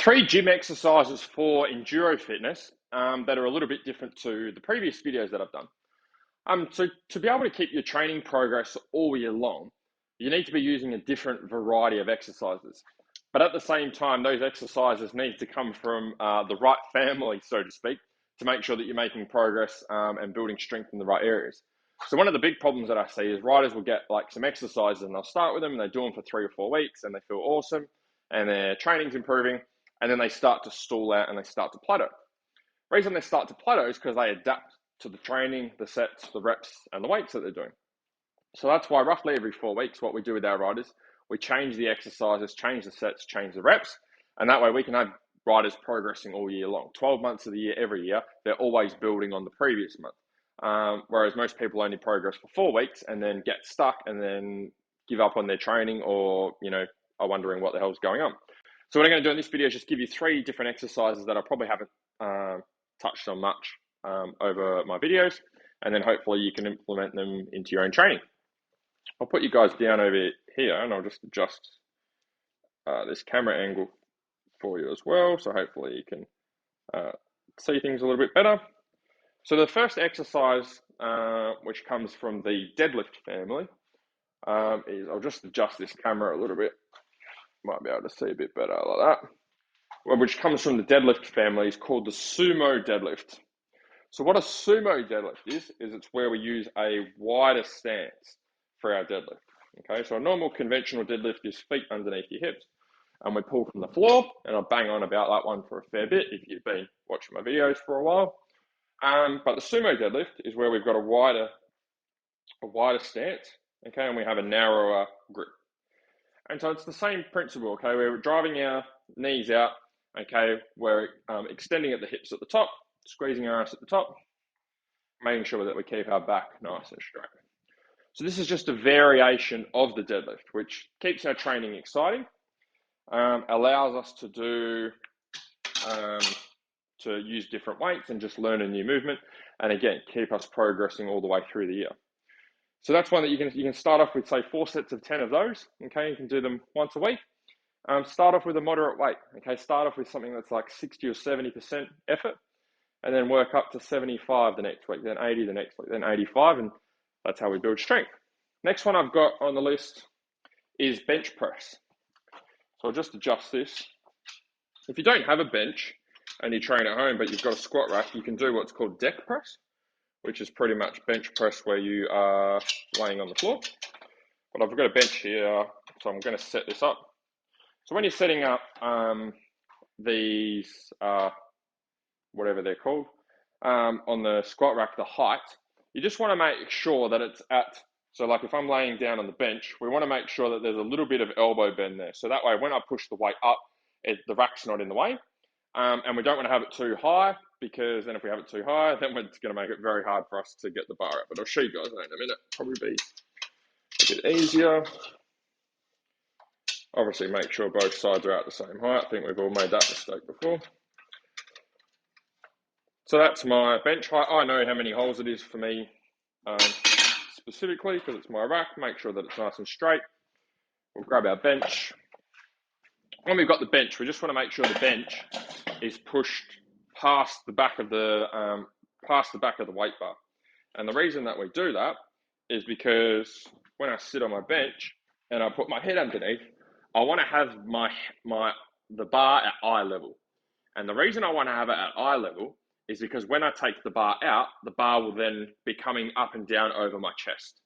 Three gym exercises for Enduro Fitness that are a little bit different to the previous videos that I've done. So to be able to keep your training progress all year long, you need to be using a different variety of exercises. But at the same time, those exercises need to come from the right family, so to speak, to make sure that you're making progress and building strength in the right areas. So one of the big problems that I see is riders will get like some exercises and they'll start with them and they do them for 3 or 4 weeks and they feel awesome and their training's improving, and then they start to stall out and they start to plateau. The reason they start to plateau is because they adapt to the training, the sets, the reps, and the weights that they're doing. So that's why roughly every 4 weeks, what we do with our riders, we change the exercises, change the sets, change the reps, and that way we can have riders progressing all year long. 12 months of the year, every year, they're always building on the previous month. Whereas most people only progress for 4 weeks and then get stuck and then give up on their training or, are wondering what the hell's going on. So what I'm going to do in this video is just give you 3 different exercises that I probably haven't touched on much over my videos, and then hopefully you can implement them into your own training. I'll put you guys down over here and I'll just adjust this camera angle for you as well, so hopefully you can see things a little bit better. So the first exercise, which comes from the deadlift family, is, I'll just adjust this camera a little bit, might be able to see a bit better like that. Which comes from the deadlift family, is called the sumo deadlift. So what a sumo deadlift is it's where we use a wider stance for our deadlift. Okay, so a normal conventional deadlift is feet underneath your hips, and we pull from the floor, and I'll bang on about that one for a fair bit if you've been watching my videos for a while. But the sumo deadlift is where we've got a wider stance, okay, and we have a narrower grip. And so it's the same principle, okay, we're driving our knees out, okay, we're extending at the hips at the top, squeezing our ass at the top, making sure that we keep our back nice and straight. So this is just a variation of the deadlift, which keeps our training exciting, allows us to use different weights and just learn a new movement, and again, keep us progressing all the way through the year. So that's one that you can start off with, say 4 sets of 10 of those. Okay, you can do them once a week. Start off with a moderate weight. Okay, start off with something that's like 60 or 70% effort, and then work up to 75 the next week, then 80 the next week, then 85, and that's how we build strength. Next one I've got on the list is bench press. So I'll just adjust this. If you don't have a bench and you train at home, but you've got a squat rack, you can do what's called deck press, which is pretty much bench press where you are laying on the floor. But I've got a bench here, so I'm going to set this up. So when you're setting up these, whatever they're called, on the squat rack, the height, you just want to make sure that it's at, so like if I'm laying down on the bench, we want to make sure that there's a little bit of elbow bend there. So that way, when I push the weight up, the rack's not in the way. And we don't want to have it too high, because then if we have it too high, then it's going to make it very hard for us to get the bar up. But I'll show you guys that in a minute. Probably be a bit easier. Obviously, make sure both sides are at the same height. I think we've all made that mistake before. So that's my bench height. I know how many holes it is for me specifically, because it's my rack. Make sure that it's nice and straight. We'll grab our bench. When we've got the bench, we just want to make sure the bench is pushed past the back of the weight bar. And the reason that we do that is because when I sit on my bench and I put my head underneath, I want to have the bar at eye level. And the reason I want to have it at eye level is because when I take the bar out, the bar will then be coming up and down over my chest.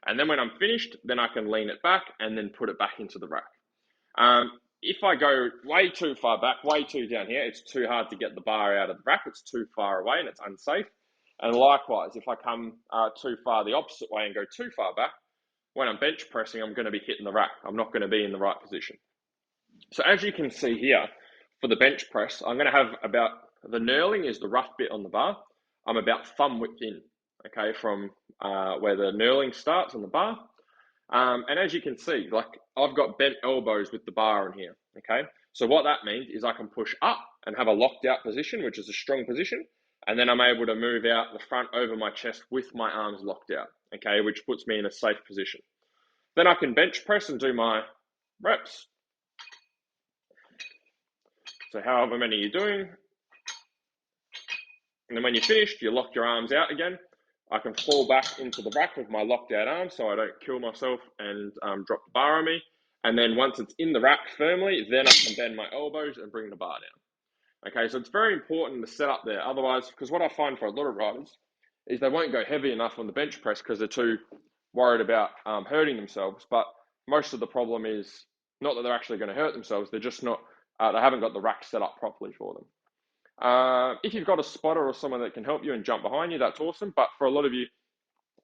And then when I'm finished, then I can lean it back and then put it back into the rack. If I go way too far back, way too down here, it's too hard to get the bar out of the rack. It's too far away and it's unsafe. And likewise, if I come too far the opposite way and go too far back, when I'm bench pressing, I'm going to be hitting the rack. I'm not going to be in the right position. So as you can see here, for the bench press, I'm going to have about, the knurling is the rough bit on the bar. I'm about thumb width in, okay, from where the knurling starts on the bar. And as you can see, like I've got bent elbows with the bar in here, okay? So what that means is I can push up and have a locked out position, which is a strong position. And then I'm able to move out the front over my chest with my arms locked out, okay? Which puts me in a safe position. Then I can bench press and do my reps. So however many you're doing, and then when you're finished, you lock your arms out again. I can fall back into the rack with my locked out arms so I don't kill myself and drop the bar on me. And then once it's in the rack firmly, then I can bend my elbows and bring the bar down. Okay, so it's very important to set up there. Otherwise, because what I find for a lot of riders is they won't go heavy enough on the bench press because they're too worried about hurting themselves. But most of the problem is not that they're actually going to hurt themselves. They're just not, they haven't got the rack set up properly for them. If you've got a spotter or someone that can help you and jump behind you, that's awesome. But for a lot of you,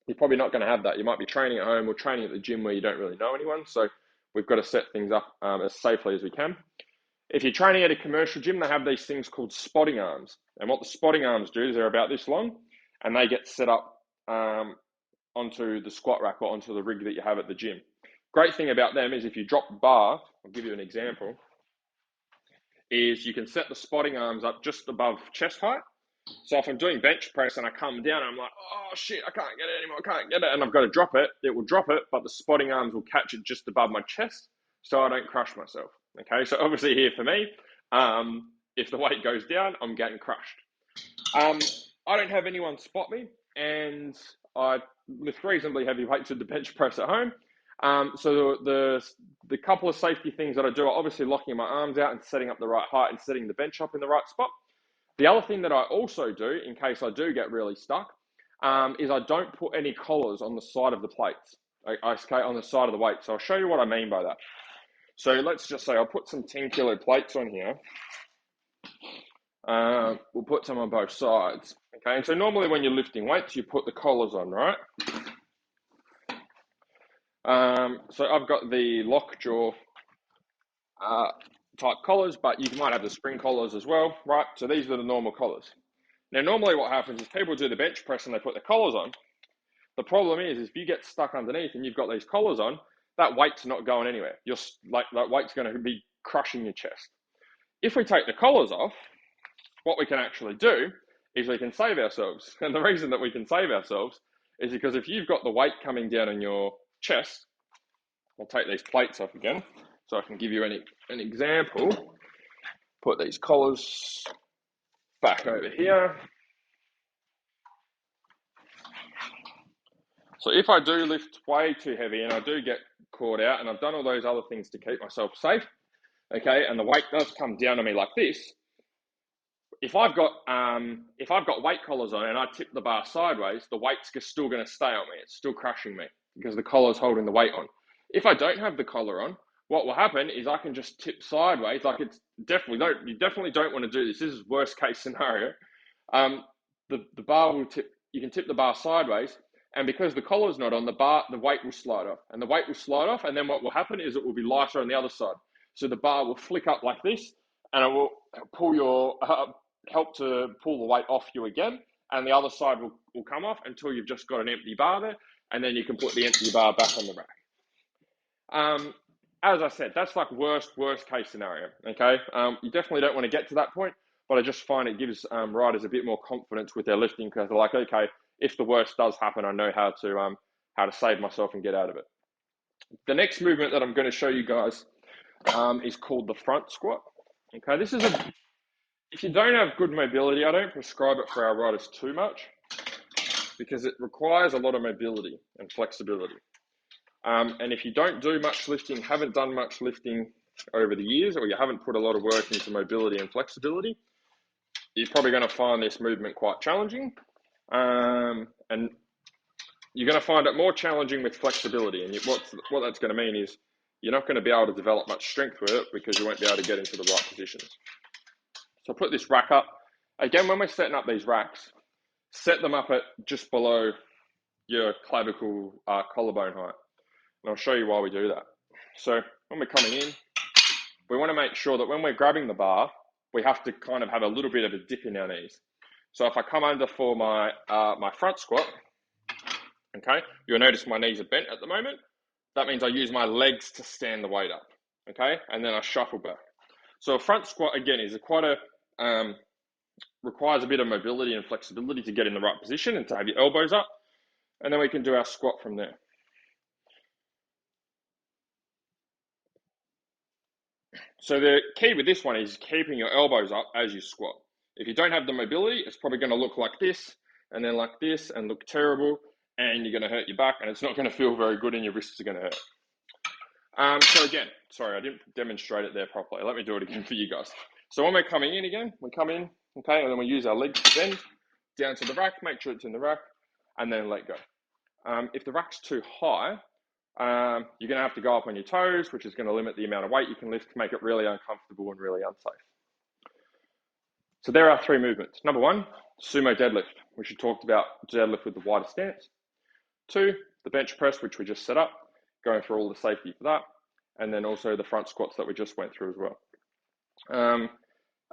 you're probably not going to have that. You might be training at home or training at the gym where you don't really know anyone. So we've got to set things up as safely as we can. If you're training at a commercial gym, they have these things called spotting arms. And what the spotting arms do is they're about this long and they get set up onto the squat rack or onto the rig that you have at the gym. Great thing about them is if you drop the bar, I'll give you an example, is you can set the spotting arms up just above chest height. So if I'm doing bench press and I come down, I'm like, oh shit, I can't get it anymore, I can't get it, and I've got to drop it, it will drop it, but the spotting arms will catch it just above my chest so I don't crush myself. Okay, so obviously here for me, if the weight goes down, I'm getting crushed. I don't have anyone spot me, and I lift reasonably heavy weights with the bench press at home. So the couple of safety things that I do are obviously locking my arms out and setting up the right height and setting the bench up in the right spot. The other thing that I also do, in case I do get really stuck, is I don't put any collars on the side of the plates. I skate on the side of the weight. So I'll show you what I mean by that. So let's just say I'll put some 10 kilo plates on here. We'll put some on both sides. Okay, and so normally when you're lifting weights, you put the collars on, right? So I've got the lockjaw type collars, but you might have the spring collars as well, right? So these are the normal collars. Now, normally what happens is people do the bench press and they put the collars on. The problem is if you get stuck underneath and you've got these collars on, that weight's not going anywhere. You're like that weight's going to be crushing your chest. If we take the collars off, what we can actually do is we can save ourselves. And the reason that we can save ourselves is because if you've got the weight coming down on your chest, I'll take these plates off again so I can give you an example. Put these collars back over here. So if I do lift way too heavy and I do get caught out and I've done all those other things to keep myself safe, okay, and the weight does come down on me like this, if I've got weight collars on and I tip the bar sideways, the weight's still going to stay on me. It's still crushing me because the collar's holding the weight on. If I don't have the collar on, what will happen is I can just tip sideways. Like you definitely don't want to do this. This is worst case scenario. The bar will tip. You can tip the bar sideways, and because the collar's not on, the weight will slide off, and the weight will slide off, and then what will happen is it will be lighter on the other side. So the bar will flick up like this, and it will help to pull the weight off you again, and the other side will come off until you've just got an empty bar there, and then you can put the empty bar back on the rack. As I said, that's like worst case scenario. Okay, you definitely don't want to get to that point, but I just find it gives riders a bit more confidence with their lifting because they're like, okay, if the worst does happen, I know how to save myself and get out of it. The next movement that I'm going to show you guys is called the front squat. Okay, this is if you don't have good mobility, I don't prescribe it for our riders too much because it requires a lot of mobility and flexibility. And if you don't do much lifting, haven't done much lifting over the years, or you haven't put a lot of work into mobility and flexibility, you're probably going to find this movement quite challenging. And you're going to find it more challenging with flexibility. And what that's going to mean is you're not going to be able to develop much strength with it because you won't be able to get into the right positions. So put this rack up. Again, when we're setting up these racks, set them up at just below your clavicle collarbone height. And I'll show you why we do that. So when we're coming in, we want to make sure that when we're grabbing the bar, we have to kind of have a little bit of a dip in our knees. So if I come under for my front squat, okay, you'll notice my knees are bent at the moment. That means I use my legs to stand the weight up, okay, and then I shuffle back. So a front squat again is requires a bit of mobility and flexibility to get in the right position and to have your elbows up, and then we can do our squat from there. So the key with this one is keeping your elbows up as you squat. If you don't have the mobility, it's probably going to look like this, and then like this, and look terrible, and you're going to hurt your back, and it's not going to feel very good, and your wrists are going to hurt. So again, sorry, I didn't demonstrate it there properly. Let me do it again for you guys. So when we're coming in again, we come in, okay, and then we use our legs to bend down to the rack, make sure it's in the rack, and then let go. If the rack's too high, you're going to have to go up on your toes, which is going to limit the amount of weight you can lift, to make it really uncomfortable and really unsafe. So there are three movements. Number one, sumo deadlift, which we talked about, deadlift with the wider stance. Two, the bench press, which we just set up, going through all the safety for that. And then also the front squats that we just went through as well.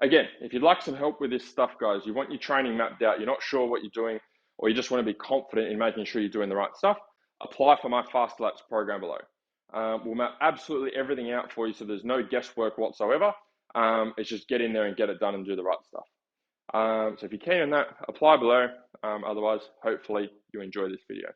Again, if you'd like some help with this stuff, guys, you want your training mapped out, you're not sure what you're doing, or you just want to be confident in making sure you're doing the right stuff, apply for my Fast Laps program below. We'll map absolutely everything out for you, so there's no guesswork whatsoever. It's just get in there and get it done and do the right stuff. So if you're keen on that, apply below. Otherwise, hopefully you enjoy this video.